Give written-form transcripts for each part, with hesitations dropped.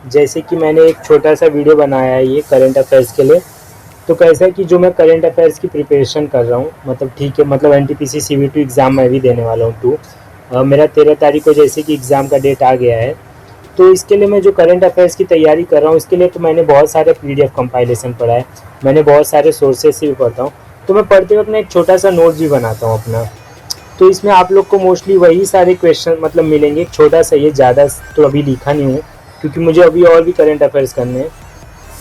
जैसे कि मैंने एक छोटा सा वीडियो बनाया है ये करंट अफेयर्स के लिए। तो कैसा है कि जो मैं करंट अफेयर्स की प्रिपरेशन कर रहा हूँ, मतलब ठीक है, मतलब एनटीपीसी सीबीटी एग्ज़ाम मैं भी देने वाला हूँ मेरा 13 तारीख को जैसे कि एग्ज़ाम का डेट आ गया है। तो इसके लिए मैं जो करंट अफेयर्स की तैयारी कर रहा हूँ, इसके लिए तो मैंने बहुत सारे पीडीएफ कंपाइलेशन पढ़ा है, मैंने बहुत सारे सोर्सेज से भी पढ़ता हूँ। तो मैं पढ़ते वक्त ना एक छोटा सा नोट्स भी बनाता हूँ अपना। तो इसमें आप लोग को मोस्टली वही सारे क्वेश्चन मतलब मिलेंगे, छोटा सा ये, ज़्यादा तो अभी लिखा नहीं हूँ क्योंकि मुझे अभी और भी करंट अफेयर्स करने हैं।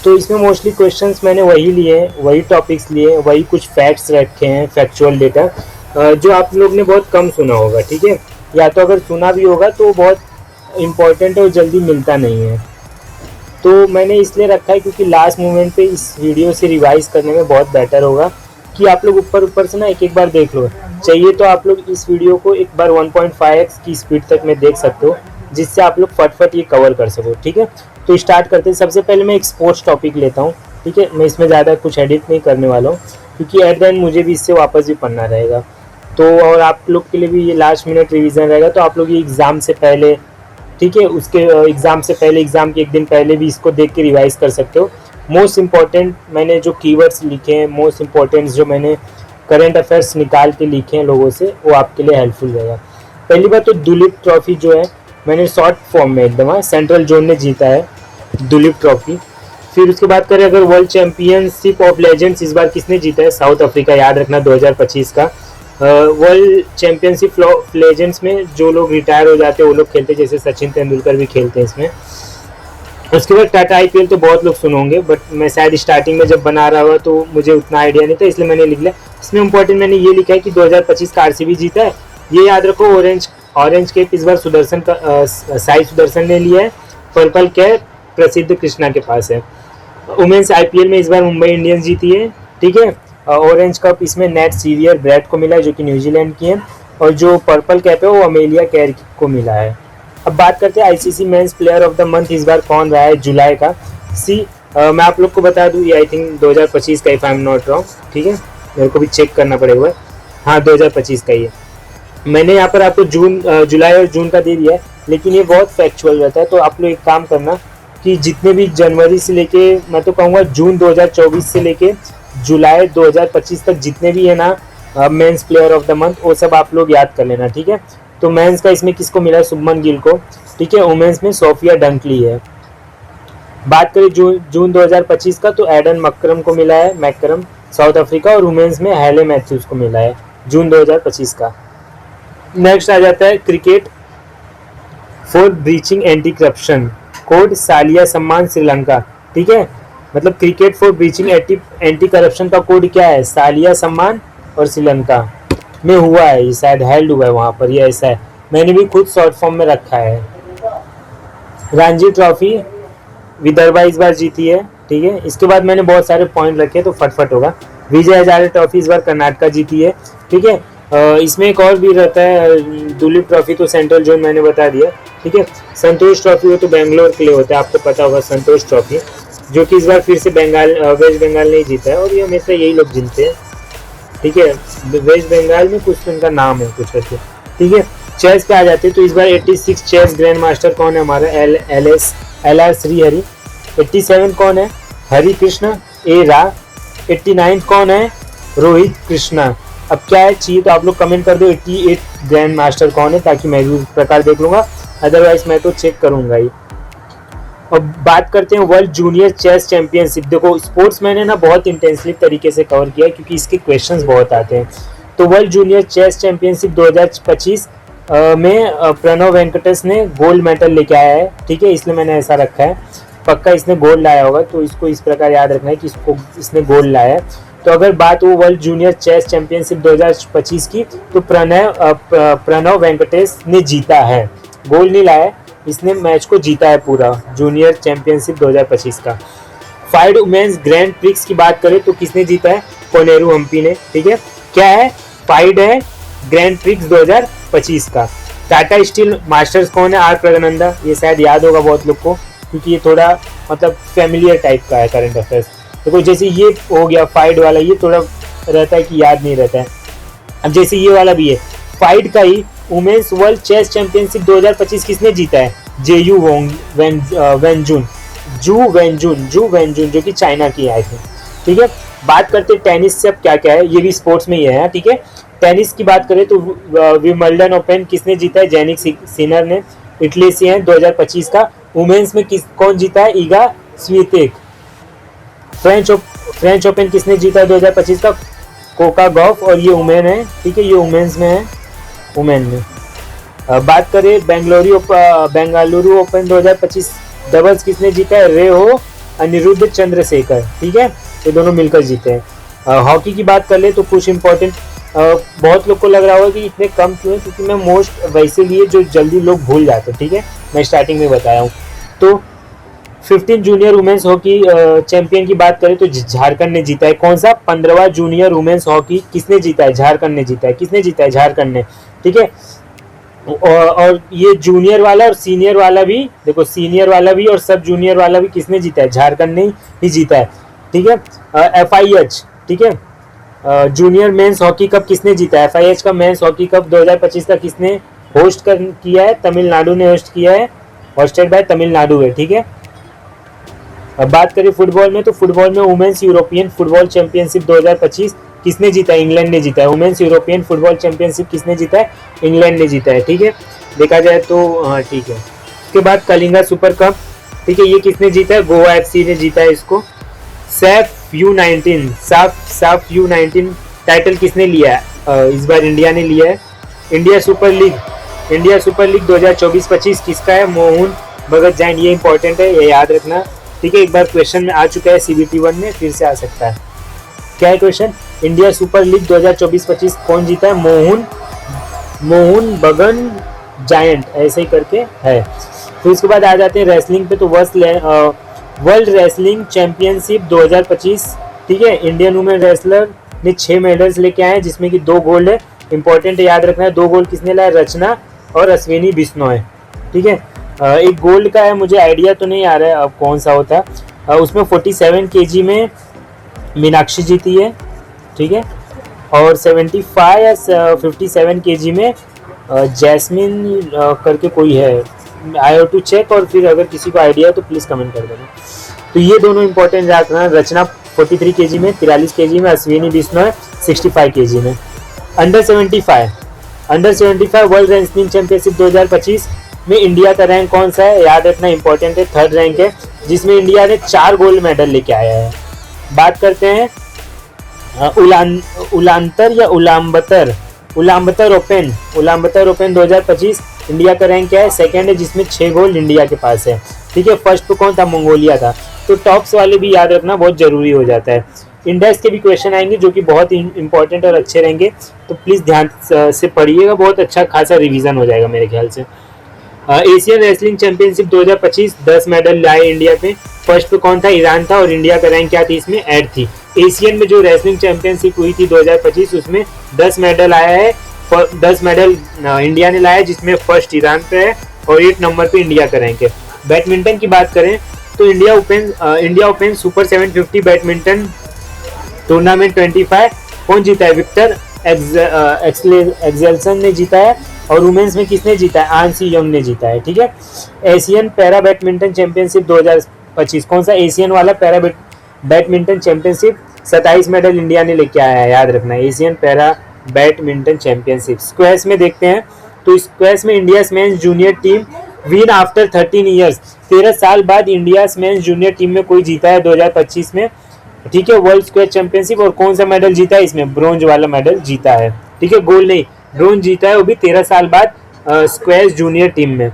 तो इसमें मोस्टली क्वेश्चंस मैंने वही लिए हैं, वही टॉपिक्स लिए हैं, वही कुछ फैक्ट्स रखे हैं, फैक्चुअल डेटा जो आप लोग ने बहुत कम सुना होगा, ठीक है, या तो अगर सुना भी होगा तो बहुत इम्पोर्टेंट और जल्दी मिलता नहीं है। तो मैंने इसलिए रखा है क्योंकि लास्ट मोमेंट पे इस वीडियो से रिवाइज करने में बहुत बेटर होगा कि आप लोग ऊपर ऊपर से ना एक एक बार देख लो। चाहिए तो आप लोग इस वीडियो को एक बार 1.5x की स्पीड तक में देख सकते हो, जिससे आप लोग फटफट ये कवर कर सको, ठीक है। तो स्टार्ट करते हैं। सबसे पहले मैं एक स्पोर्ट्स टॉपिक लेता हूँ, ठीक है। मैं इसमें ज़्यादा कुछ एडिट नहीं करने वाला हूँ क्योंकि एट द एंड मुझे भी इससे वापस भी पढ़ना रहेगा। तो और आप लोग के लिए भी ये लास्ट मिनट रिवीजन रहेगा, तो आप लोग ये एग्ज़ाम से पहले, ठीक है, उसके एग्ज़ाम से पहले, एग्ज़ाम के एक दिन पहले भी इसको देख के रिवाइज कर सकते हो। मोस्ट इम्पॉर्टेंट मैंने जो कीवर्ड्स लिखे हैं, मोस्ट इम्पॉर्टेंट जो मैंने करंट अफेयर्स निकाल के लिखे हैं लोगों से, वो आपके लिए हेल्पफुल रहेगा। पहली बात तो दुलीप ट्रॉफी जो है, मैंने शॉर्ट फॉर्म में एकदम सेंट्रल जोन ने जीता है दुलीप ट्रॉफी। फिर उसके बाद करें अगर वर्ल्ड चैंपियनशिप ऑफ लेजेंड्स, इस बार किसने जीता है? साउथ अफ्रीका, याद रखना 2025 का। वर्ल्ड चैंपियनशिप ऑफ लेजेंड्स में जो लोग रिटायर हो जाते हैं वो लोग खेलते हैं, जैसे सचिन तेंदुलकर भी खेलते हैं इसमें। उसके बाद टाटा आईपीएल तो बहुत लोग सुने होंगे, बट मैं शायद स्टार्टिंग में जब बना रहा हुआ तो मुझे उतना आइडिया नहीं था, इसलिए मैंने लिख लिया। इसमें इंपॉर्टेंट मैंने ये लिखा है कि 2025 का आरसीबी जीता है, ये याद रखो। ऑरेंज कैप इस बार सुदर्शन का साई सुदर्शन ने लिया है। पर्पल कैप प्रसिद्ध कृष्णा के पास है। वुमेन्स आईपीएल में इस बार मुंबई इंडियंस जीती है, ठीक है। ऑरेंज कप इसमें नेट सीवियर ब्रैड को मिला है जो कि न्यूजीलैंड की है, और जो पर्पल कैप है वो अमेलिया कैर को मिला है। अब बात करते हैं ICC men's player of the month इस बार कौन रहा है जुलाई का। मैं आप लोग को बता दूं, ये आई थिंक 2025 का, if I am not wrong, ठीक है, मेरे को भी चेक करना पड़ेगा। हाँ, 2025 का ही है। मैंने यहाँ पर आपको जुलाई और जून का दे दिया है, लेकिन ये बहुत फैक्चुअल रहता है। तो आप लोग एक काम करना कि जितने भी जनवरी से लेके, मैं तो कहूँगा जून 2024 से लेके जुलाई 2025 तक जितने भी है ना men's player of the month, वो सब आप लोग याद कर लेना, ठीक है। तो मेंस का इसमें किसको मिला है? शुभमन गिल को, ठीक है। वुमेन्स में सोफिया डंकली है। बात करें जून 2025 का, तो एडन मक्रम को मिला है, मैक्रम, साउथ अफ्रीका, और वुमेन्स में हैले मैथ्यूज को मिला है जून 2025 का। नेक्स्ट आ जाता है cricket for breaching anti corruption, code Saliya Saman Sri Lanka, ठीक है। मतलब cricket for breaching anti corruption का कोड क्या है? सालिया सम्मान, और श्रीलंका में हुआ है, ये शायद हेल्ड हुआ है वहाँ पर, ये ऐसा है। मैंने भी खुद शॉर्ट फॉर्म में रखा है। रणजी ट्रॉफी विदर्भा इस बार जीती है, ठीक है। इसके बाद मैंने बहुत सारे पॉइंट रखे तो फटफट होगा। विजय हजारे ट्रॉफी इस बार कर्नाटका जीती है, ठीक है। इसमें एक और भी रहता है, दुलीप ट्रॉफी तो सेंट्रल जोन मैंने बता दिया, ठीक है। संतोष ट्रॉफी वो तो बेंगलोर के लिए होता है, आपको पता होगा संतोष ट्रॉफी, जो कि इस बार फिर से वेस्ट बंगाल ने जीता है, और ये हमेशा यही लोग जीतते हैं, ठीक है। वेस्ट बंगाल में कुछ उनका नाम है कुछ करके, ठीक है। चेस पे आ जाते हैं, तो इस बार 86 चेस ग्रैंड मास्टर कौन है हमारा? L R Shrihari. 87 कौन है? हरि कृष्ण ए रा। 89 कौन है? रोहित कृष्णा। अब क्या है चाहिए तो आप लोग कमेंट कर दो 88 ग्रैंड मास्टर कौन है, ताकि मैं भी उस प्रकार देख लूँगा, अदरवाइज मैं तो चेक करूँगा ही। अब बात करते हैं वर्ल्ड जूनियर चेस चैंपियनशिप। देखो स्पोर्ट्स मैंने ना बहुत इंटेंसिव तरीके से कवर किया है क्योंकि इसके क्वेश्चंस बहुत आते हैं। तो वर्ल्ड जूनियर चेस चैंपियनशिप 2025 में प्रणव वेंकटेश ने गोल्ड मेडल लेके आया है, ठीक है, इसलिए मैंने ऐसा रखा है। पक्का इसने गोल्ड लाया होगा, तो इसको इस प्रकार याद रखना है कि इसने गोल्ड लाया है। तो अगर बात हो वर्ल्ड जूनियर चेस चैंपियनशिप 2025 की, तो प्रणव वेंकटेश ने जीता है, गोल्ड नहीं लाया, इसने मैच को जीता है पूरा जूनियर चैंपियनशिप 2025 का। फाइड वुमेन्स ग्रैंड प्रिक्स की बात करें तो किसने जीता है? कोनेरू हम्पी ने, ठीक है। क्या है? फाइड है ग्रैंड प्रिक्स 2025 का। टाटा स्टील मास्टर्स कौन है? आर प्रगनंदा। ये शायद याद होगा बहुत लोग को क्योंकि ये थोड़ा मतलब फैमिलियर टाइप का है करंट अफेयर्स। देखो जैसे ये हो गया फाइड वाला, ये थोड़ा रहता है कि याद नहीं रहता है। अब जैसे ये वाला भी है फाइड का ही, वुमेन्स वर्ल्ड चेस चैंपियनशिप 2025 किसने जीता है? जेयू वेंजुन जू वेंजुन जो कि चाइना की आए थे। ठीक है, बात करते हैं टेनिस से अब क्या क्या है, ये भी स्पोर्ट्स में ही है। ठीक है, टेनिस की बात करें तो विंबलडन ओपन किसने जीता है, जैनिक सिनर ने, इटली से है, 2025 का। वुमेन्स में कौन जीता है, ईगा स्वीतेक। फ्रेंच ओपन किसने जीता है 2025 का, कोका गॉफ, और ये वुमेन है। ठीक है, ये वुमेन्स में है, वुमेन में। बात करें बेंगलुरु ओपन 2025 डबल्स किसने जीता है, रेहो अनिरुद्ध चंद्रशेखर। ठीक है, ये दोनों मिलकर जीते हैं। हॉकी की बात कर ले तो कुछ इंपॉर्टेंट, बहुत लोग को लग रहा होगा कि इतने कम क्यों है, क्योंकि मैं मोस्ट वैसे लिए जो जल्दी लोग भूल जाते हैं। ठीक है, मैं स्टार्टिंग में बताया हूँ। तो 15 जूनियर वुमेन्स हॉकी चैंपियन की बात करें तो झारखंड ने जीता है। कौन सा, 15वां जूनियर वुमेन्स हॉकी किसने जीता है, झारखंड ने जीता है। किसने जीता है, झारखंड ने। ठीक है, और ये जूनियर वाला और सीनियर वाला भी, देखो सीनियर वाला भी और सब जूनियर वाला भी किसने जीता है, झारखंड ने ही जीता है। ठीक है, FIH, ठीक है, जूनियर मेंस हॉकी कप किसने जीता है, FIH का मेंस हॉकी कप 2025 का किसने होस्ट किया है, तमिलनाडु ने होस्ट किया है, होस्टेड बाय तमिलनाडु है। ठीक है, अब बात करें फुटबॉल में तो फुटबॉल में वुमेन्स यूरोपियन फुटबॉल चैंपियनशिप 2025 किसने जीता है, इंग्लैंड ने जीता है। वुमेन्स यूरोपियन फुटबॉल चैंपियनशिप किसने जीता है, इंग्लैंड ने जीता है। ठीक है, देखा जाए तो हाँ ठीक है। उसके बाद कलिंगा सुपर कप, ठीक है, ये किसने जीता है, गोवा FC ने जीता है इसको। सैफ U19 टाइटल किसने लिया है, इस बार इंडिया ने लिया है। इंडिया सुपर लीग 2024-25 किसका है, मोहन भगत जैन। ये इंपॉर्टेंट है, ये याद रखना। ठीक है, एक बार क्वेश्चन में आ चुका है CBT 1 में, फिर से आ सकता है। क्या है क्वेश्चन, इंडिया सुपर लीग 2024-25 कौन जीता है, मोहन बगन जायंट, ऐसे ही करके है। फिर उसके बाद आ जाते हैं रेसलिंग पे तो वर्ल्ड रेसलिंग चैंपियनशिप 2025। ठीक है, इंडियन वुमेन रेसलर ने 6 मेडल्स लेके आए हैं, जिसमें कि 2 गोल्ड है। इंपॉर्टेंट है, याद रखना है, 2 गोल्ड किसने लाया, रचना और अश्विनी बिश्नोई। ठीक है, एक गोल्ड का है, मुझे आइडिया तो नहीं आ रहा है अब कौन सा होता है। उसमें 47 kg में मीनाक्षी जीती है। ठीक है, और 75 या 57 kg में जैस्मिन करके कोई है, आई हैव टू चेक, और फिर अगर किसी को आइडिया है तो प्लीज़ कमेंट कर देना। तो ये दोनों इंपॉर्टेंट रखना, रचना 43 kg में, 43 kg में, अश्विनी बिश्नोई 65 kg में। अंडर 75 वर्ल्ड रेसलिंग चैंपियनशिप 2025 में इंडिया का रैंक कौन सा है, याद रखना, इंपॉर्टेंट है, 3rd रैंक है, जिसमें इंडिया ने 4 गोल्ड मेडल लेके आया है। बात करते हैं उलांबतर ओपन 2025, इंडिया का रैंक क्या है, 2nd है, जिसमें 6 गोल्ड इंडिया के पास है। ठीक है, फर्स्ट पे कौन था, मंगोलिया था। तो टॉप्स वाले भी याद रखना बहुत जरूरी हो जाता है। इंडेक्स के भी क्वेश्चन आएंगे जो कि बहुत इंपॉर्टेंट और अच्छे रहेंगे, तो प्लीज़ ध्यान से पढ़िएगा, बहुत अच्छा खासा रिवीजन हो जाएगा मेरे ख्याल से। एशियन रेसलिंग चैंपियनशिप 2025 10 मेडल लाए इंडिया पे। फर्स्ट पे कौन था, ईरान था, और इंडिया का रैंक क्या थी, इसमें 8 थी। एशियन में जो रेसलिंग चैंपियनशिप हुई थी 2025 उसमें 10 मेडल आया है, 10 मेडल इंडिया ने लाया, जिसमें फर्स्ट ईरान पे है और 8 नंबर पे इंडिया का रैंक है। बैडमिंटन की बात करें तो India open super 750 badminton tournament 25 कौन जीता है, विक्टर एक्सेल्सन ने जीता है, और वुमेन्स में किसने जीता है, आन सी यंग ने जीता है। ठीक है, एशियन पैरा बैडमिंटन चैंपियनशिप 2025 कौन सा, एशियन वाला para badminton championship 27 medal India ने लेके आया है, याद रखना, Asian para badminton championship. Squash में देखते हैं तो स्क्वैश में India mains junior team win after 13 years, 13 साल बाद इंडिया मेंस जूनियर टीम में कोई जीता है 2025 में। ठीक है, वर्ल्ड स्क्वैश चैंपियनशिप, और कौन सा मेडल जीता है, इसमें ब्रोंज वाला मेडल जीता है। ठीक है, गोल्ड नहीं, ब्रोंज जीता है, वो भी 13 साल बाद स्क्वैश जूनियर टीम में।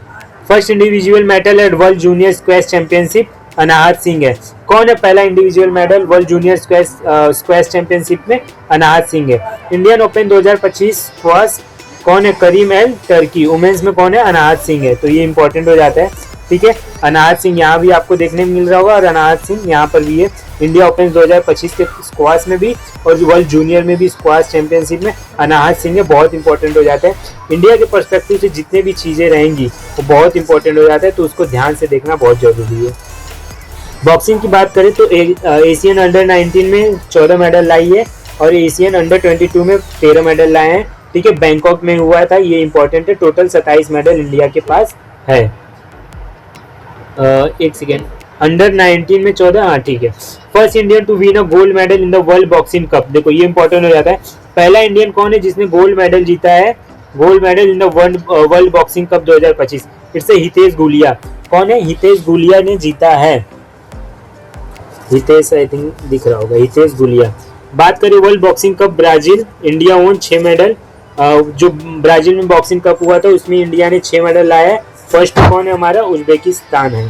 फर्स्ट इंडिविजुअल मेडल है world junior squash championship, Anahat Singh है। कौन है पहला individual medal world junior squash championship में, अनाहत सिंह है। इंडियन ओपन 2025 स्क्वैश कौन है, करीम एल टर्की। वुमेन्स में कौन है, अनाहत सिंह है, तो ये इंपॉर्टेंट हो जाता है। ठीक है, अनाहत सिंह यहाँ भी आपको देखने में मिल रहा होगा, और अनाहत सिंह यहाँ पर भी है। इंडिया ओपन 2025 के स्क्वाश में भी और वर्ल्ड जूनियर में भी स्क्वाश चैंपियनशिप में अनाहत सिंह है, बहुत इंपॉर्टेंट हो जाता है। इंडिया के पर्सपेक्टिव से जितने भी चीज़ें रहेंगी वो बहुत इंपॉर्टेंट हो जाता है, तो उसको ध्यान से देखना बहुत जरूरी है। बॉक्सिंग की बात करें तो एशियन अंडर 19 में 14 मेडल लाई है, और एशियन अंडर 22 में 13 मेडल लाए हैं। ठीक है, बैंकॉक में हुआ था, ये इंपॉर्टेंट है। टोटल 27 मेडल इंडिया के पास है। एक सेकेंड, अंडर 19 में 14, हाँ ठीक है। First Indian to win a gold medal in the world boxing cup, देखो ये इंपॉर्टेंट हो जाता है। पहला इंडियन कौन है जिसने गोल्ड मेडल जीता है, gold medal in the world boxing cup 2025? It's Hitesh Gulia. कौन है? हितेश गुलिया ने जीता है। हितेश, आई थिंक दिख रहा होगा, हितेश गुलिया। बात करें world boxing cup Brazil, India own 6 medal. जो ब्राजील में बॉक्सिंग कप हुआ था उसमें इंडिया ने 6 मेडल लाया है। फर्स्ट कौन है हमारा? उज्बेकिस्तान है।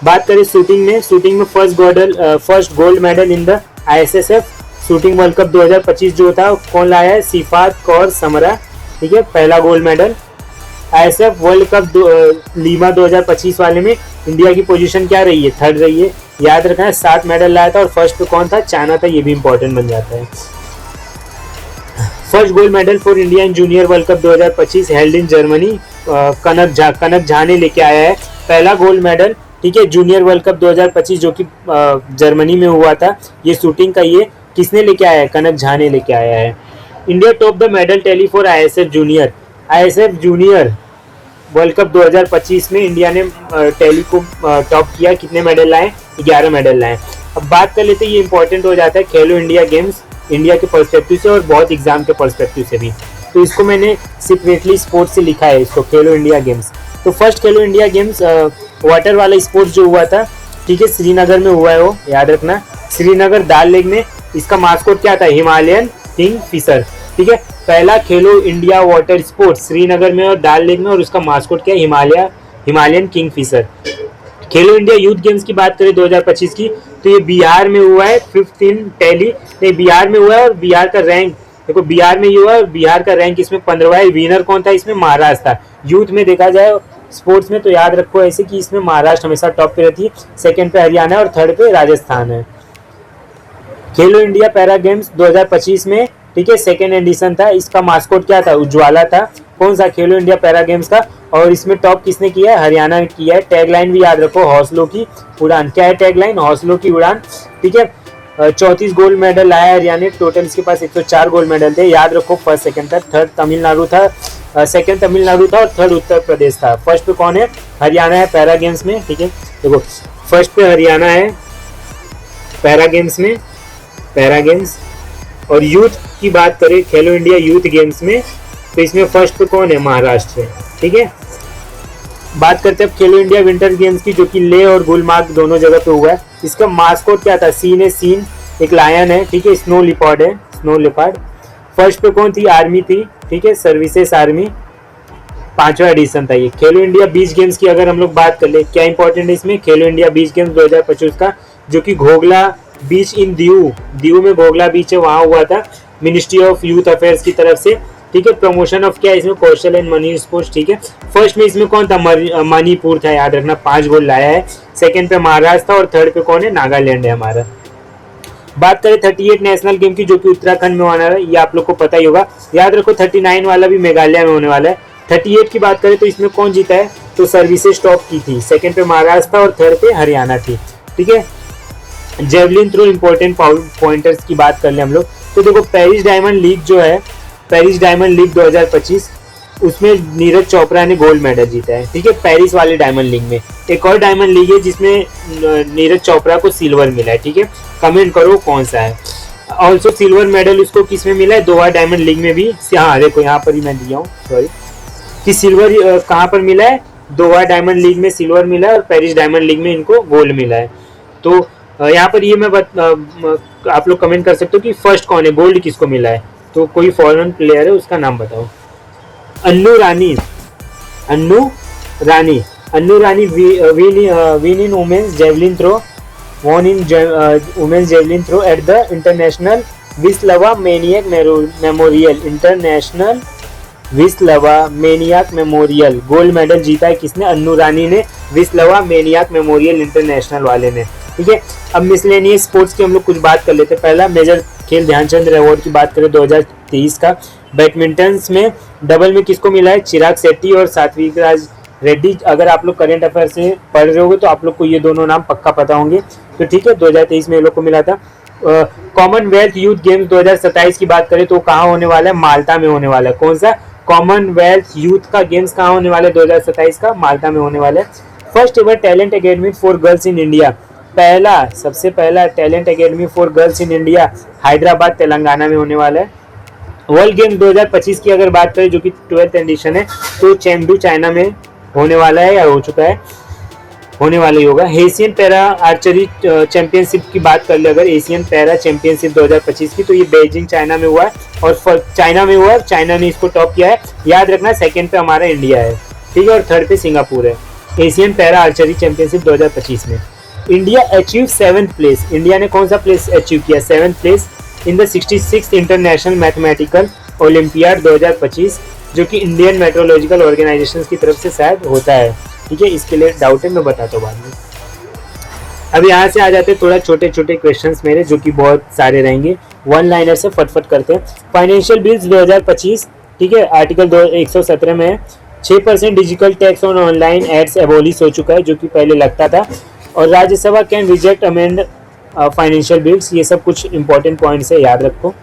बात करें शूटिंग में first gold medal in the ISSF shooting world cup 2025 जो था कौन लाया है? सिफात कौर समरा, ठीक है, पहला gold medal. ISF world cup Lima 2025 वाले में इंडिया की पोजीशन क्या रही है? थर्ड रही है। याद रखना है 7 मेडल लाया था और फर्स्ट पे कौन था? चाइना था, ये भी इंपॉर्टेंट बन जाता है। First gold medal for India in junior world cup 2025 held in Germany, Kanak Jha ने लेके आया है पहला गोल्ड मेडल, ठीक है, जूनियर वर्ल्ड कप 2025 जो कि जर्मनी में हुआ था। ये शूटिंग का ये किसने लेके आया है? कनक झा ने लेके आया है। India top the medal tally for ISF junior world cup 2025 में इंडिया ने टैली को टॉप किया। कितने मेडल लाए? 11 मेडल लाए। अब बात कर लेते हैं, ये इंपॉर्टेंट हो जाता है खेलो इंडिया गेम्स इंडिया के पर्सपेक्टिव से और बहुत एग्जाम के पर्सपेक्टिव से भी, तो इसको मैंने सेपरेटली स्पोर्ट्स से लिखा है, इसको खेलो इंडिया गेम्स। तो फर्स्ट खेलो इंडिया गेम्स वाटर वाला स्पोर्ट्स जो हुआ था, ठीक है, श्रीनगर में हुआ है, वो याद रखना, श्रीनगर दाल लेक में। इसका मास्कोट क्या था? हिमालयन किंग फिशर, ठीक है। पहला खेलो इंडिया वाटर स्पोर्ट्स श्रीनगर में और दाल लेक में, और उसका मास्कोट क्या है? Himalayan kingfisher. Khelo India youth games की बात करें 2025 की, तो ये बिहार में हुआ है, 5th इन टैली, बिहार में हुआ है और बिहार का रैंक देखो, बिहार में ये हुआ है और बिहार का रैंक इसमें 15वां है। विनर कौन था इसमें? महाराष्ट्र था। यूथ में देखा जाए स्पोर्ट्स में तो याद रखो ऐसे कि इसमें महाराष्ट्र हमेशा टॉप पे रहती है, सेकंड पे हरियाणा और थर्ड पे राजस्थान है। खेलो इंडिया पैरा गेम्स 2025 में, ठीक है, सेकेंड एडिशन था। इसका मास्कोट क्या था? उज्ज्वला था। कौन सा? खेलो इंडिया पैरा गेम्स का। और इसमें टॉप किसने किया है? हरियाणा ने किया है। टैगलाइन भी याद रखो, हौसलों की उड़ान। क्या है टैगलाइन? हौसलों की उड़ान, ठीक है। 34 गोल्ड मेडल लाया हरियाणा, टोटल इसके पास 104 गोल्ड मेडल थे। याद रखो फर्स्ट सेकंड था, थर्ड तमिलनाडु था, सेकंड तमिलनाडु था और थर्ड उत्तर प्रदेश था। फर्स्ट पे कौन है? हरियाणा है पैरा गेम्स में, ठीक है। देखो फर्स्ट पे हरियाणा है पैरा गेम्स में, पैरा गेम्स। और यूथ की बात करें खेलो इंडिया यूथ गेम्स में, तो इसमें फर्स्ट पे कौन है? महाराष्ट्र है, ठीक है। बात करते हैं अब खेलो इंडिया विंटर गेम्स की, जो कि लेह और गुलमार्ग दोनों जगह पे हुआ है। इसका मास्कोट क्या था? सीन है, सीन एक लायन है, ठीक है, स्नो लिपर्ड है, स्नो लिपर्ड। फर्स्ट पे कौन थी? आर्मी थी, ठीक है, सर्विसेज आर्मी। 5वां एडिशन था ये। खेलो इंडिया बीच गेम्स की अगर हम लोग बात कर ले, क्या इंपॉर्टेंट है इसमें? खेलो इंडिया बीच गेम्स 2025 का, जो कि घोगला बीच इन दीव में घोगला बीच है, वहां हुआ था, मिनिस्ट्री ऑफ यूथ अफेयर्स की तरफ से, ठीक है। प्रमोशन ऑफ क्या है इसमें? कौशल एंड मनी स्पोर्ट्स, ठीक है। फर्स्ट में इसमें कौन था? मणिपुर था, याद रखना, 5 गोल्ड लाया है। सेकंड पे महाराष्ट्र था और थर्ड पे कौन है? नागालैंड है हमारा। बात करें 38 नेशनल गेम की, जो कि उत्तराखंड में होने वाला है, ये आप लोग को पता ही होगा। याद रखो 39 वाला भी मेघालय में होने वाला है। 38 की बात करें तो इसमें कौन जीता है? तो सर्विसेज टॉप की थी, सेकंड पे महाराष्ट्र था और थर्ड पे हरियाणा थी, ठीक है। जेवलिन थ्रो इंपॉर्टेंट पॉइंटर्स की बात कर ले हम लोग, तो देखो पेरिस डायमंड लीग जो है, पेरिस डायमंड लीग 2025, उसमें नीरज चोपड़ा ने गोल्ड मेडल जीता है, ठीक है, पेरिस वाले डायमंड लीग में। एक और डायमंड लीग है जिसमें नीरज चोपड़ा को सिल्वर मिला है, ठीक है। कमेंट करो कौन सा है। ऑल्सो सिल्वर मेडल उसको किस में मिला है? दोहा डायमंड लीग में भी। हाँ देखो यहाँ पर ही मैं दिया हूँ, सॉरी, कि सिल्वर कहाँ पर मिला है? दोहा डायमंड लीग में सिल्वर मिला है और पेरिस डायमंड लीग में इनको गोल्ड मिला है। तो यहाँ पर ये मैं आप लोग कमेंट कर सकते हो कि फर्स्ट कौन है, गोल्ड किसको मिला है? तो कोई फॉरेन प्लेयर है, उसका नाम बताओ। Annu Rani win in women's javelin throw, won in women's javelin throw at the International Wisława Maniac Memorial। Gold medal जीता है किसने? अन्नू रानी ने, विस्लवा मेनियाक मेमोरियल इंटरनेशनल वाले ने, ठीक है। अब मिसलेनियस स्पोर्ट्स की हम लोग कुछ बात कर लेते हैं। पहला मेजर खेल ध्यानचंद अवार्ड की बात करें 2023 का, बैडमिंटन में डबल में किसको मिला है? चिराग शेट्टी और सात्विक राज रेड्डी। अगर आप लोग करंट अफेयर से पढ़ रहे होगे तो आप लोग को ये दोनों नाम पक्का पता होंगे, तो ठीक है। 2023 में ये लोग को मिला था। कॉमनवेल्थ यूथ गेम्स 2027 की बात करें तो कहाँ होने वाला है? माल्टा में होने वाला है। कौन सा? कॉमनवेल्थ यूथ का गेम्स कहाँ होने वाला है? 2027 का माल्टा में होने वाला है। First ever talent academy for girls in India, सबसे पहला talent academy for girls in India Hyderabad Telangana में होने वाला है। वर्ल्ड गेम 2025 की अगर बात करें जो कि 12th एडिशन है, तो चेंगडू चाइना में होने वाला है या हो चुका है, होने वाला ही होगा। एशियन पैरा आर्चरी चैंपियनशिप की बात कर ले अगर, एशियन पैरा चैंपियनशिप 2025 की, तो ये बीजिंग चाइना में हुआ है और चाइना में हुआ है, चाइना ने इसको टॉप किया है। याद रखना सेकंड पे हमारा इंडिया है, ठीक है, और थर्ड पे सिंगापुर है एशियन पैरा आर्चरी चैंपियनशिप 2025 में। India achieve 7th place, India ने कौन सा प्लेस अचीव किया, 7th place in the 66th international mathematical olympiad 2025, जो कि इंडियन मेट्रोलॉजिकल ऑर्गेनाइजेशन की तरफ से शायद होता है, ठीक है। इसके लिए डाउट है, मैं बताता हूँ बाद में। अब यहाँ से आ जाते हैं थोड़ा छोटे छोटे क्वेश्चंस मेरे, जो कि बहुत सारे रहेंगे, वन लाइनर से फटफट करते हैं। फाइनेंशियल बिल्स 2025, ठीक है, आर्टिकल 117 में 6% digital tax on online ads abolish हो चुका है, जो कि पहले लगता था। और Rajya Sabha can reject amend financial bills, ये सब कुछ इंपॉर्टेंट पॉइंट्स है, याद रखो।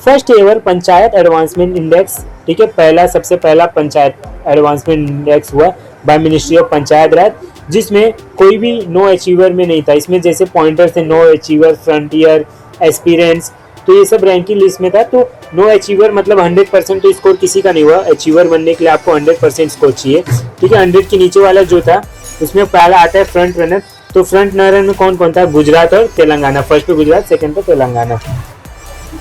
First ever panchayat advancement index, ठीक है, सबसे पहला पंचायत एडवांसमेंट इंडेक्स हुआ by ministry of Panchayat Raj, जिसमें कोई भी नो अचीवर में नहीं था। इसमें जैसे पॉइंटर थे नो अचीवर, फ्रंटियर, एस्पिरेंट्स, तो ये सब रैंकिंग लिस्ट में था। तो नो अचीवर मतलब 100% तो स्कोर किसी का नहीं हुआ, अचीवर बनने के लिए आपको 100% स्कोर चाहिए, ठीक है। 100 के नीचे वाला जो था उसमें पहला आता है फ्रंट रनर, तो फ्रंट रनर में कौन कौन था, गुजरात और तेलंगाना, फर्स्ट पे गुजरात, सेकंड पे तेलंगाना।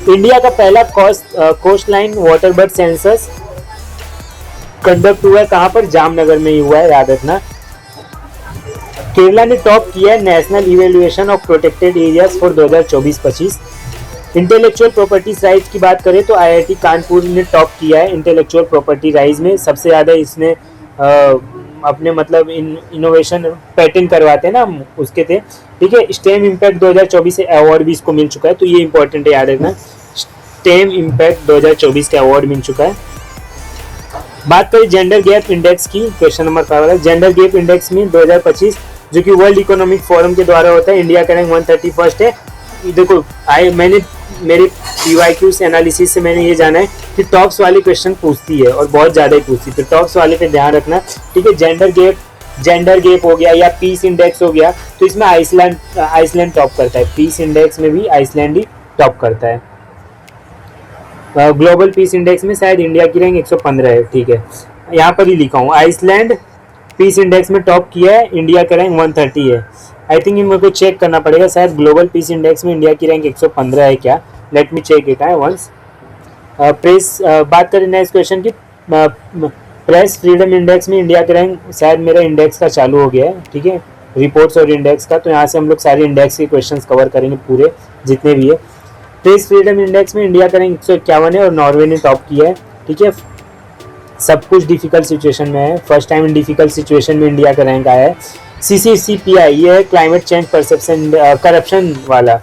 इंडिया का पहला coast line water bird census conduct हुआ है, कहाँ पर, जामनगर में ही हुआ है, याद रखना। केरला ने टॉप किया है national evaluation of protected areas for 2024-25। Intellectual property rights की बात करें तो आईआईटी कानपुर ने टॉप किया है इंटेलेक्चुअल प्रॉपर्टी राइट्स में, सबसे ज़्यादा इसने अपने मतलब इनोवेशन पैटेंट करवाते हैं ना उसके थे, ठीक है। स्टेम इम्पैक्ट 2024 से अवार्ड भी इसको मिल चुका है, तो ये इंपॉर्टेंट है, याद रखना। स्टेम इम्पैक्ट 2024 का अवार्ड मिल चुका है। बात करें जेंडर गैप इंडेक्स की, क्वेश्चन नंबर 5 वाला, जेंडर गैप इंडेक्स में 2025 जो कि वर्ल्ड इकोनॉमिक फोरम के द्वारा होता है, इंडिया का रैंक 131 है। देखो मैंने मेरे PYQs एनालिसिस से मैंने ये जाना है कि टॉप्स वाले क्वेश्चन पूछती है और बहुत ज़्यादा ही पूछती है, तो टॉप्स वाले पे ध्यान रखना, ठीक है। जेंडर गैप हो गया या पीस इंडेक्स हो गया, तो इसमें आइसलैंड टॉप करता है, पीस इंडेक्स में भी आइसलैंड ही टॉप करता है। ग्लोबल पीस इंडेक्स में शायद इंडिया की रैंक 115 है, ठीक है, यहाँ पर ही लिखा हूँ। आइसलैंड पीस इंडेक्स में टॉप किया है, इंडिया का रैंक 130 है। आई थिंक मेरे को चेक करना पड़ेगा, शायद ग्लोबल पीस इंडेक्स में इंडिया की रैंक 115 है क्या, लेट मी चेक इट है वंस। प्रेस बात करें नेक्स्ट क्वेश्चन की, प्रेस फ्रीडम इंडेक्स में इंडिया का रैंक, शायद मेरा इंडेक्स का चालू हो गया है, ठीक है, रिपोर्ट्स और इंडेक्स का, तो यहाँ से हम लोग सारे इंडेक्स के क्वेश्चंस कवर करेंगे पूरे जितने भी है। प्रेस फ्रीडम इंडेक्स में इंडिया का रैंक 151 है और नॉर्वे ने टॉप किया है, ठीक है। सब कुछ डिफिकल्ट सिचुएशन में है, first time in difficult situation में इंडिया का रैंक आया है। CCCPI ये है क्लाइमेट चेंज परसेप्शन करप्शन वाला,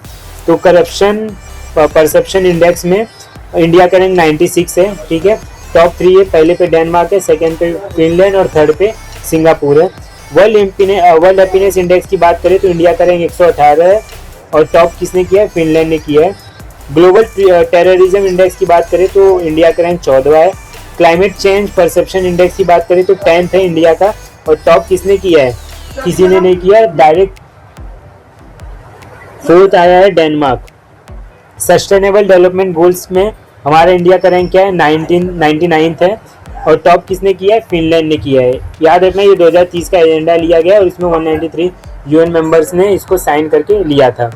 तो करप्शन परसेप्शन इंडेक्स में इंडिया का रैंक 96 है, ठीक है। टॉप 3 है, पहले पे डेनमार्क है, सेकंड पे फिनलैंड और थर्ड पे सिंगापुर है। वर्ल्ड हैप्पीनेस इंडेक्स की बात करें तो इंडिया का रैंक 118 है और टॉप किसने किया है, फिनलैंड ने किया है। ग्लोबल टेररिज्म इंडेक्स की बात करें तो इंडिया का रैंक 14 है। क्लाइमेट चेंज परसेप्शन इंडेक्स की बात करें तो 10th है इंडिया का, और टॉप किसने किया है, किसी ने नहीं किया, डायरेक्ट 4th आया है डेनमार्क। सस्टेनेबल डेवलपमेंट गोल्स में हमारा इंडिया का रैंक क्या है, 99th है, और टॉप किसने किया है, फिनलैंड ने किया है। याद रखना ये 2030 का एजेंडा लिया गया और इसमें 193 UN मेंबर्स ने इसको साइन करके लिया था।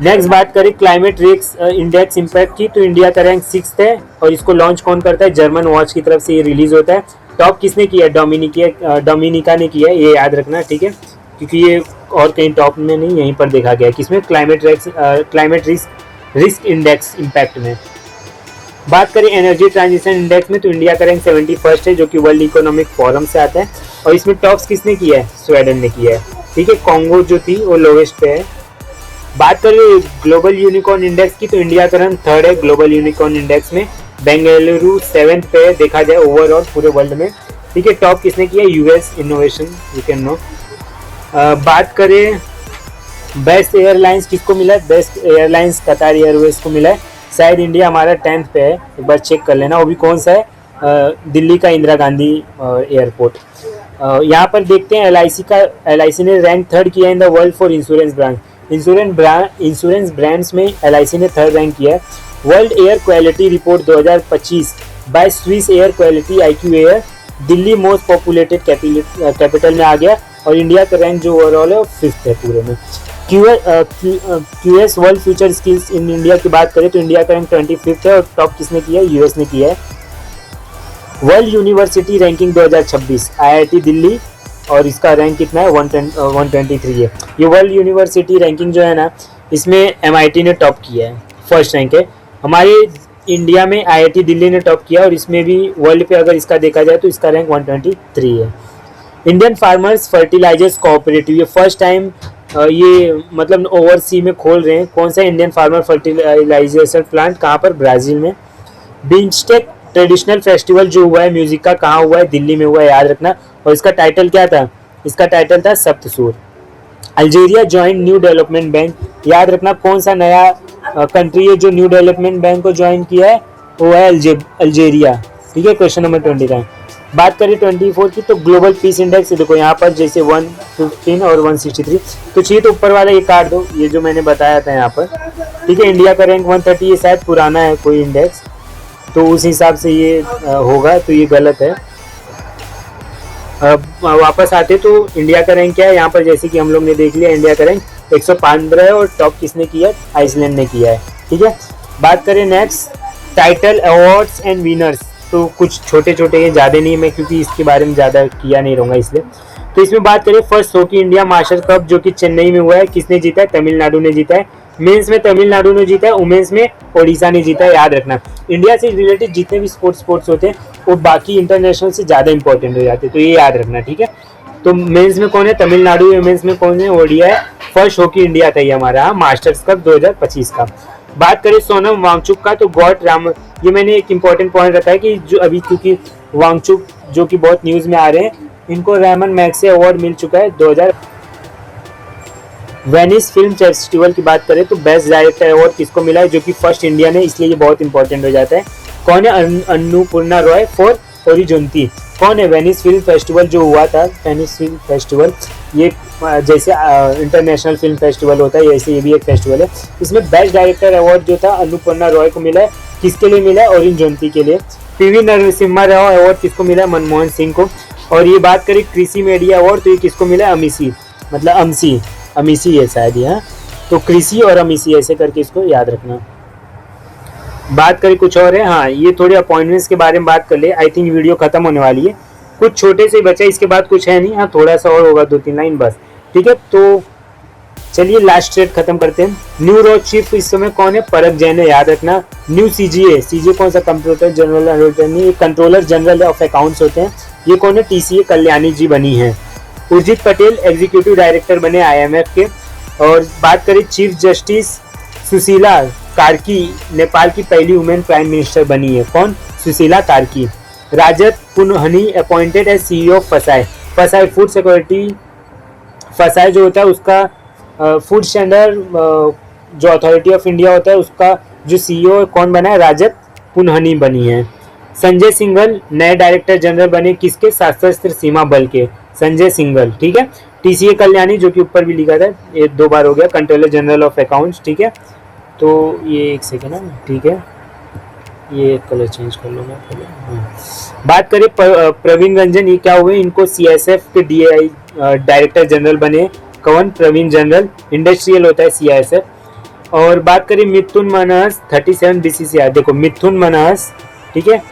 नेक्स्ट बात करें क्लाइमेट रिस्क इंडेक्स इम्पैक्ट की, तो इंडिया का रैंक 6th है और इसको लॉन्च कौन करता है, जर्मन वॉच की तरफ से ये रिलीज होता है। टॉप किसने किया है, डोमिनिका ने किया है, ये याद रखना, ठीक है, क्योंकि ये और कहीं टॉप में नहीं, यहीं पर देखा गया है किसमें, क्लाइमेट रिस्क इंडेक्स इम्पैक्ट में। बात करें एनर्जी ट्रांजिशन इंडेक्स में तो इंडिया का रैंक 71 है, जो कि वर्ल्ड इकोनॉमिक फोरम से आता है, और इसमें टॉप्स किसने किया है, स्वीडन ने किया है, ठीक है। कॉन्गो जो थी वो लोवेस्ट पे है। बात करें ग्लोबल यूनिकॉर्न इंडेक्स की तो इंडिया का रैंक 3rd है ग्लोबल यूनिकॉर्न इंडेक्स में, बेंगलुरु 7th पे देखा जाए ओवरऑल पूरे वर्ल्ड में, ठीक है। टॉप किसने किया, US innovation, you can know. बात करें बेस्ट एयरलाइंस किसको मिला है, बेस्ट एयरलाइंस कतार एयरवेज को मिला है, शायद इंडिया हमारा 10th पे है, एक बार चेक कर लेना, वो भी कौन सा है, दिल्ली का इंदिरा गांधी एयरपोर्ट। यहाँ पर देखते हैं LIC ने रैंक थर्ड किया इन the world for insurance brand. Insurance brands में LIC ने थर्ड रैंक किया है। World air quality report 2025 bye Swiss air quality IQ air, Delhi most populated capital में आ गया और इंडिया का रैंक जो ओवरऑल है 5th है पूरे में। QS world future skills in India की बात करें तो इंडिया का रैंक 25th है और टॉप किसने किया है? US ने किया है। World university ranking 2026 IIT Delhi और इसका रैंक कितना है? 123 है। ये वर्ल्ड यूनिवर्सिटी रैंकिंग जो है ना, इसमें MIT ने टॉप किया है, फर्स्ट रैंक है। हमारे इंडिया में IIT दिल्ली ने टॉप किया और इसमें भी वर्ल्ड पे अगर इसका देखा जाए तो इसका रैंक 123 है। इंडियन फार्मर्स फर्टिलाइजर्स कोऑपरेटिव, ये फर्स्ट टाइम ये मतलब ओवरसी में खोल रहे हैं। कौन सा? इंडियन फार्मर फर्टिलाइजेशन प्लांट, कहाँ पर? ब्राज़ील में। बिम्स्टेक ट्रेडिशनल फेस्टिवल जो हुआ है म्यूजिक का, कहाँ हुआ है? दिल्ली में हुआ है, याद रखना। और इसका टाइटल क्या था? इसका टाइटल था Saptasur. Algeria join new development bank, याद रखना कौन सा नया कंट्री है जो न्यू डेवलपमेंट बैंक को ज्वाइन किया है? वो है अल्जीरिया। ठीक है, क्वेश्चन नंबर 29। बात करें 24 की तो ग्लोबल पीस इंडेक्स, देखो यहाँ पर जैसे 115 और 163, तो चाहिए तो ऊपर वाला ये काट दो, ये जो मैंने बताया था यहाँ पर। ठीक है, इंडिया का रैंक 130, ये शायद पुराना है कोई इंडेक्स, तो उस हिसाब से ये होगा, तो ये गलत है। वापस आते तो इंडिया का रैंक क्या है यहाँ पर? जैसे कि हम लोग ने देख लिया, इंडिया का रैंक 115 है और टॉप किसने किया है? आइसलैंड ने किया है। ठीक है, बात करें next title awards and winners, तो कुछ छोटे छोटे हैं, ज़्यादा नहीं, मैं क्योंकि इसके बारे में ज़्यादा किया नहीं रहूँगा इसलिए। तो इसमें बात करें first hockey India master cup जो कि चेन्नई में हुआ है, किसने जीता है? तमिलनाडु ने जीता है। मेंस में तमिलनाडु ने जीता है, वुमेन्स में ओडिशा ने जीता है, याद रखना। इंडिया से रिलेटेड जितने भी स्पोर्ट्स होते हैं वो बाकी इंटरनेशनल से ज़्यादा इंपॉर्टेंट हो जाते हैं, तो ये याद रखना। ठीक है, तो मेंस में कौन है? तमिलनाडु। वुमेन्स में कौन है? ओडिया है। फर्स्ट हॉकी इंडिया था ये हमारा मास्टर्स कप 2025 का। बात करें सोनम वांगचुक का, तो गॉड राम, ये मैंने एक इंपॉर्टेंट पॉइंट रखा है कि जो अभी क्योंकि वांगचुक जो कि बहुत न्यूज़ में आ रहे हैं, इनको रेमन मैग्सेसे अवार्ड मिल चुका है 2000। वेनिस फिल्म फेस्टिवल की बात करें तो बेस्ट डायरेक्टर अवार्ड किसको मिला है? जो कि फर्स्ट इंडियन है, इसलिए ये बहुत इंपॉर्टेंट हो जाता है। कौन है? अन्नपूर्णा रॉय फॉर ओरिजोंती। कौन है? वेनिस फिल्म फेस्टिवल जो हुआ था, वेनिस फिल्म फेस्टिवल, ये जैसे इंटरनेशनल फिल्म फेस्टिवल होता है ऐसे ये भी एक फेस्टिवल है। इसमें बेस्ट डायरेक्टर अवार्ड जो था अन्नपूर्णा रॉय को मिला है। किसके लिए मिला है? ओरिजोंती के लिए। PV नरसिम्हा राव अवार्ड किसको मिला है? मनमोहन सिंह को। और ये बात करें कृषि मीडिया अवार्ड, तो ये किसको मिला है? अमीसी, मतलब अमीसी है शायद यहाँ, तो कृषि और अमीसी ऐसे करके इसको याद रखना। बात करें कुछ और है, हाँ ये थोड़े अपॉइंटमेंट्स के बारे में बात कर ले। आई थिंक वीडियो खत्म होने वाली है, कुछ छोटे से बचा, इसके बाद कुछ है नहीं, हाँ थोड़ा सा और होगा, 2-3 लाइन बस। ठीक है, तो चलिए लास्ट स्टेट खत्म करते हैं। न्यू रोड चीफ इस समय कौन है? परक जैन है, याद रखना। न्यू CGA कौन सा? Computer general attorney, controller general of accounts होते हैं, ये कौन है? TCA कल्याणी जी बनी है। उर्जित पटेल एग्जीक्यूटिव डायरेक्टर बने IMF के। और बात करें चीफ जस्टिस सुशीला कार्की नेपाल की पहली वुमेन प्राइम मिनिस्टर बनी है। कौन? Sushila Karki. Rajit Punhani appointed as CEO ऑफ फसाई फूड सिक्योरिटी। फसाई जो होता है उसका फूड स्टैंडर्ड जो अथॉरिटी ऑफ इंडिया होता है उसका जो CEO कौन बना है? राजत पुनहनी बनी है। संजय सिंघल नए डायरेक्टर जनरल बने, किसके? सशस्त्र सीमा बल के, संजय सिंघल। ठीक है, TCA कल्याणी जो कि ऊपर भी लिखा था, ये 2 बार हो गया, कंट्रोलर जनरल ऑफ अकाउंट्स। ठीक है, तो ये एक सेकेंड है, ठीक है, ये कलर चेंज कर लूँगा पहले। बात करें प्रवीण रंजन, ये क्या हुए? इनको CSF के DAI डायरेक्टर जनरल बने। कौन? प्रवीण जनरल, इंडस्ट्रियल होता है CSF। और बात करें मिथुन मनहस 37 BCCI, देखो मिथुन मनहस, ठीक है,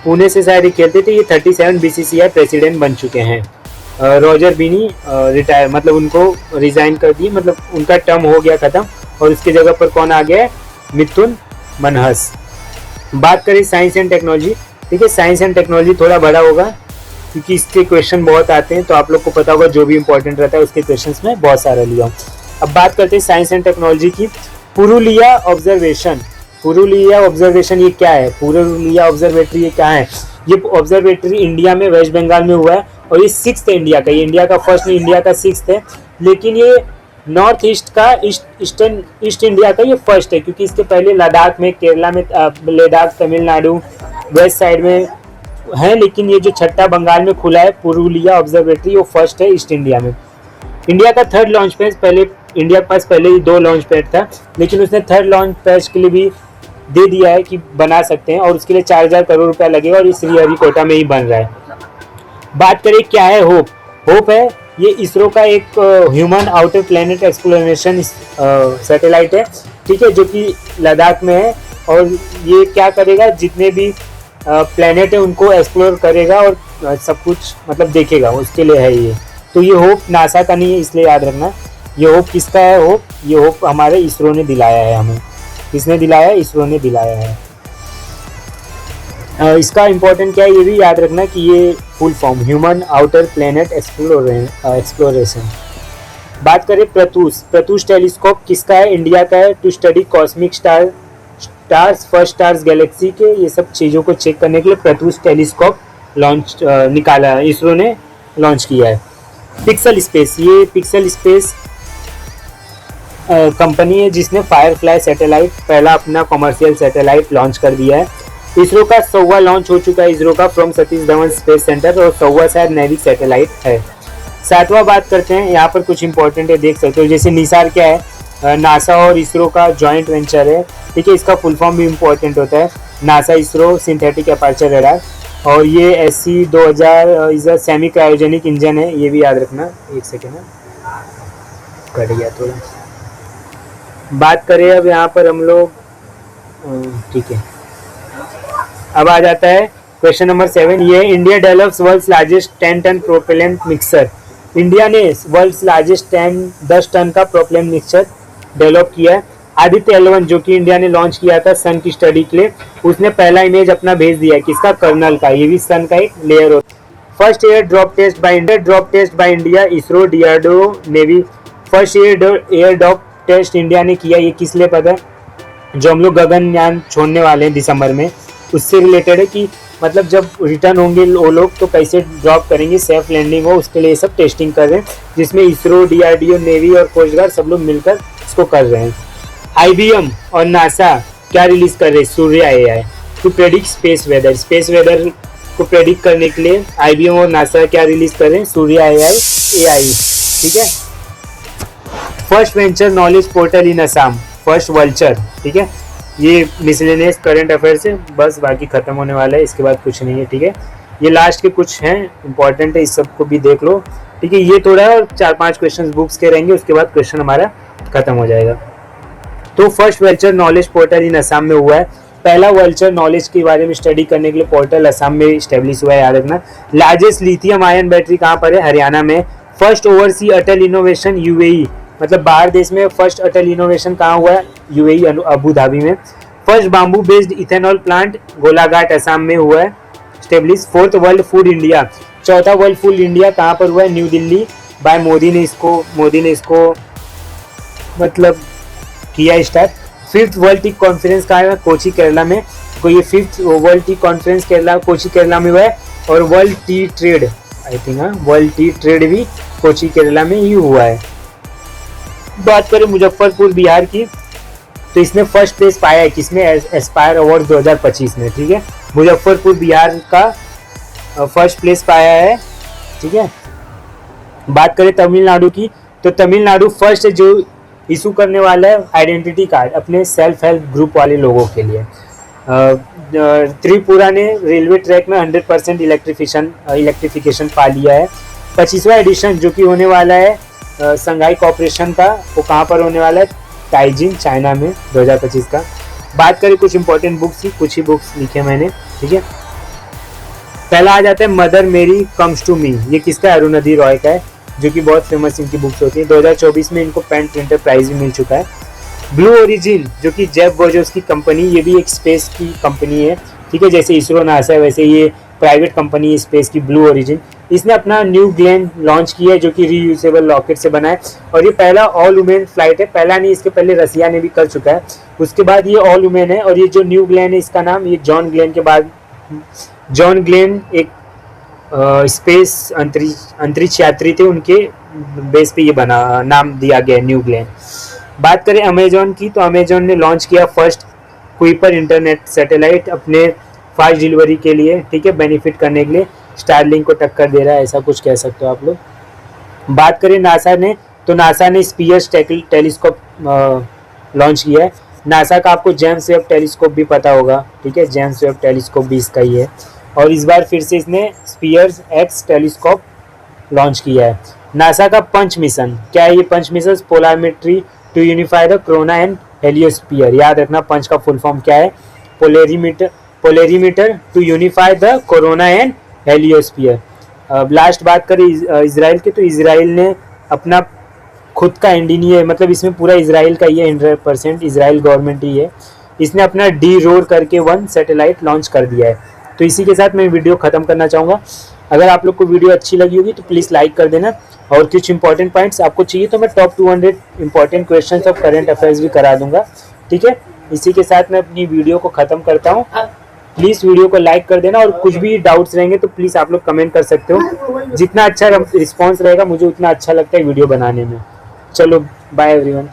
पुणे से शायद खेलते थे, ये 37 BCCI प्रेसिडेंट बन चुके हैं। रॉजर बिनी रिटायर, मतलब उनको रिजाइन कर दिए, मतलब उनका टर्म हो गया खत्म, और उसकी जगह पर कौन आ गया है? मिथुन मनहस। बात करें साइंस एंड टेक्नोलॉजी, ठीक है, साइंस एंड टेक्नोलॉजी थोड़ा बड़ा होगा क्योंकि इसके क्वेश्चन बहुत आते हैं, तो आप लोग को पता होगा जो भी इंपॉर्टेंट रहता है उसके क्वेश्चंस में बहुत सारा लिया हूँ। अब बात करते हैं साइंस एंड टेक्नोलॉजी की। पुरुलिया ऑब्जर्वेशन ये क्या है? पुरुलिया ऑब्जर्वेटरी ये क्या है? ये ऑब्जर्वेटरी इंडिया में वेस्ट बंगाल में हुआ है और ये 6th है इंडिया का, ये इंडिया का फर्स्ट नहीं, इंडिया का 6th है, लेकिन ये नॉर्थ ईस्ट का ईस्ट इंडिया का ये फर्स्ट है, क्योंकि इसके पहले लद्दाख में, केरला में, लद्दाख तमिलनाडु, वेस्ट साइड में हैं, लेकिन ये जो छठा बंगाल में खुला है पुरुलिया ऑब्जर्वेटरी, वो फर्स्ट है ईस्ट इंडिया में। इंडिया का थर्ड लॉन्च पैड, पहले इंडिया के पास पहले ही 2 लॉन्च पैड था, लेकिन उसने थर्ड लॉन्च पैड के लिए भी दे दिया है कि बना सकते हैं, और उसके लिए 4000 करोड़ रुपया लगेगा, और ये श्रीहरिकोटा में ही बन रहा है। बात करें क्या है होप। होप है ये इसरो का एक human outer planet exploration satellite है, ठीक है, जो कि लद्दाख में है, और ये क्या करेगा, जितने भी प्लैनेट है उनको एक्सप्लोर करेगा और सब कुछ मतलब देखेगा, उसके लिए है ये। तो ये होप नासा का नहीं है, इसलिए याद रखना। ये होप किसका है? होप, ये होप हमारे इसरो ने दिलाया है हमें। किसने दिलाया है? इसरो ने दिलाया है। इसका इम्पोर्टेंट क्या है ये भी याद रखना कि ये full form human outer planet exploration. बात करें प्रतुष टेलीस्कोप किसका है? इंडिया का है, to study cosmic stars, first stars galaxy के ये सब चीज़ों को चेक करने के लिए प्रतुष टेलीस्कोप लॉन्च निकाला है, इसरो ने लॉन्च किया है। पिक्सल स्पेस, ये पिक्सल स्पेस कंपनी है जिसने फायरफ्लाई सैटेलाइट पहला अपना कमर्शियल सैटेलाइट लॉन्च कर दिया है। इसरो का 100वां लॉन्च हो चुका है, इसरो का from Satish Dhawan space centre, और 100वां शायद नेविक सैटेलाइट है। 7वां बात करते हैं, यहाँ पर कुछ इंपॉर्टेंट है, देख सकते हो। जैसे निसार क्या है, नासा और इसरो का जॉइंट वेंचर है, ठीक है। इसका फुल फॉर्म भी इम्पोर्टेंट होता है, NASA ISRO synthetic aperture radar, और ये SC 2000 is a semi cryogenic engine है, ये भी याद रखना। एक सेकेंड है, कट गया थोड़ा। बात करें अब यहाँ पर हम लोग, ठीक है, अब आ जाता है क्वेश्चन नंबर 7। ये India develops world's largest 10 ton propellant mixer. India ने वर्ल्ड्स लार्जेस्ट 10 टन का प्रोपेलेंट मिक्सर डेवलप किया है। आदित्य L1 जो कि इंडिया ने लॉन्च किया था सन की स्टडी के लिए, उसने पहला इमेज अपना भेज दिया है, किसका? कर्नल का। ये भी सन का एक लेयर होता है। First air drop test by India, ISRO, DRDO, navy. First air drop test India ने किया, ये किस लिए पता है? जो हम लोग गगनयान छोड़ने वाले हैं दिसंबर में, उससे रिलेटेड है कि मतलब जब रिटर्न होंगे वो लोग तो कैसे ड्रॉप करेंगे, सेफ लैंडिंग हो, उसके लिए सब टेस्टिंग कर रहे हैं, जिसमें इसरो, DRDO, नेवी और कोस्ट गार्ड सब लोग मिलकर इसको कर रहे हैं। IBM और नासा क्या रिलीज कर रहे हैं? Surya AI to predict space weather. Space weather को प्रेडिक्ट करने के लिए IBM और नासा क्या रिलीज कर रहे हैं? सूर्य AI, ठीक है। फर्स्ट वेंचर नॉलेज पोर्टल इन असम, फर्स्ट वल्चर, ठीक है। ये मिसलेनियस करंट अफेयर्स है, बस बाकी खत्म होने वाला है, इसके बाद कुछ नहीं है, ठीक है। ये लास्ट के कुछ हैं इंपॉर्टेंट है, इस सबको भी देख लो, ठीक है। ये थोड़ा है और 4-5 क्वेश्चन बुक्स के रहेंगे, उसके बाद क्वेश्चन हमारा खत्म हो जाएगा। तो फर्स्ट वल्चर नॉलेज पोर्टल इन असम में हुआ है। पहला वल्चर नॉलेज के बारे में स्टडी करने के लिए पोर्टल असम में स्टेब्लिश हुआ है, याद रखना। लार्जेस्ट लिथियम आयन बैटरी कहाँ पर है? हरियाणा में। फर्स्ट ओवरसी अटल इनोवेशन UAE, मतलब बाहर देश में फर्स्ट अटल इनोवेशन कहाँ हुआ है? UAE अबू धाबी में। First bamboo based ethanol plant Golaghat Assam में हुआ है establish. Fourth world food India, चौथा वर्ल्ड फूड इंडिया कहाँ पर हुआ है? न्यू दिल्ली बाय मोदी ने इसको मतलब किया start. Fifth world T conference कहाँ है? कोची केरला में। तो ये fifth world T conference Kochi Kerala में हुआ है। और world T trade, I think world T trade भी कोची केरला में ही हुआ है। बात करें मुजफ्फरपुर बिहार की, तो इसने फर्स्ट प्लेस पाया है किसमें? एस्पायर अवार्ड 2025 में, ठीक है। मुजफ्फरपुर बिहार का फर्स्ट प्लेस पाया है, ठीक है। बात करें तमिलनाडु की, तो तमिलनाडु फर्स्ट जो इशू करने वाला है आइडेंटिटी कार्ड अपने सेल्फ हेल्प ग्रुप वाले लोगों के लिए। त्रिपुरा ने रेलवे ट्रैक में 100% इलेक्ट्रिफिकेशन पा लिया है। 25वां एडिशन जो कि होने वाला है संघाई कॉपरेशन का, वो कहाँ पर होने वाला है? टाइजिंग, चाइना में, 2025 का। बात करें कुछ इंपॉर्टेंट बुक्स की, कुछ ही बुक्स लिखे मैंने, ठीक है। पहला आ जाता है मदर मेरी कम्स टू मी, ये किसका? अरुणधि रॉय का है, जो कि बहुत फेमस इनकी बुक्स होती है। 2024 में इनको पेन प्रिंटर प्राइज भी मिल चुका है। ब्लू ओरिजिन जो कि जेफ बेजोस की कंपनी, ये भी एक स्पेस की कंपनी है, ठीक है। जैसे इसरो नासा है वैसे ये प्राइवेट कंपनी है स्पेस की, ब्लू ओरिजिन। इसने अपना न्यू ग्लेन लॉन्च किया है जो कि रीयूजेबल रॉकेट से बना है, और ये पहला ऑल वुमेन फ्लाइट है। पहला नहीं, इसके पहले रसिया ने भी कर चुका है, उसके बाद ये ऑल वुमेन है। और ये जो न्यू ग्लेन है इसका नाम, ये जॉन ग्लेन के बाद, जॉन ग्लेन एक स्पेस अंतरिक्ष यात्री थे, उनके बेस पे ये बना, नाम दिया गया न्यू ग्लेन। बात करें अमेजोन की, तो अमेजोन ने लॉन्च किया फर्स्ट कुइपर इंटरनेट सैटेलाइट अपने फास्ट डिलीवरी के लिए, ठीक है, बेनिफिट करने के लिए स्टारलिंक को टक्कर दे रहा है, ऐसा कुछ कह सकते हो आप लोग। बात करें नासा ने, तो नासा ने स्पियर्स टेलीस्कोप लॉन्च किया है। नासा का आपको जेम्स वेब टेलीस्कोप भी पता होगा, ठीक है, जेम्स वेब टेलीस्कोप भी इसका ही है। और इस बार फिर से इसने स्पियर्स एक्स टेलीस्कोप लॉन्च किया है। नासा का पंच मिशन, क्या है ये PUNCH mission? Polarimetry to unify the corona and heliosphere. याद रखना पंच का फुल फॉर्म क्या है, polarimeter to unify the corona and heliosphere. Last बात करें इसराइल की, तो इसराइल ने अपना खुद का इंडिया, मतलब इसमें पूरा इसराइल का ही है, 100% इसराइल गवर्नमेंट ही है, इसने अपना डी रोर करके 1 सैटेलाइट लॉन्च कर दिया है। तो इसी के साथ मैं वीडियो ख़त्म करना चाहूँगा। अगर आप लोग को वीडियो अच्छी लगी होगी तो प्लीज़ लाइक कर देना, और कुछ इंपॉर्टेंट पॉइंट्स आपको चाहिए तो मैं top 200 important questions of current affairs भी करा दूंगा, ठीक है। इसी के साथ मैं अपनी वीडियो को ख़त्म करता हूँ। प्लीज़ वीडियो को लाइक कर देना, और कुछ भी डाउट्स रहेंगे तो प्लीज़ आप लोग कमेंट कर सकते हो। जितना अच्छा रिस्पॉन्स रहेगा मुझे उतना अच्छा लगता है वीडियो बनाने में। चलो बाय एवरीवन।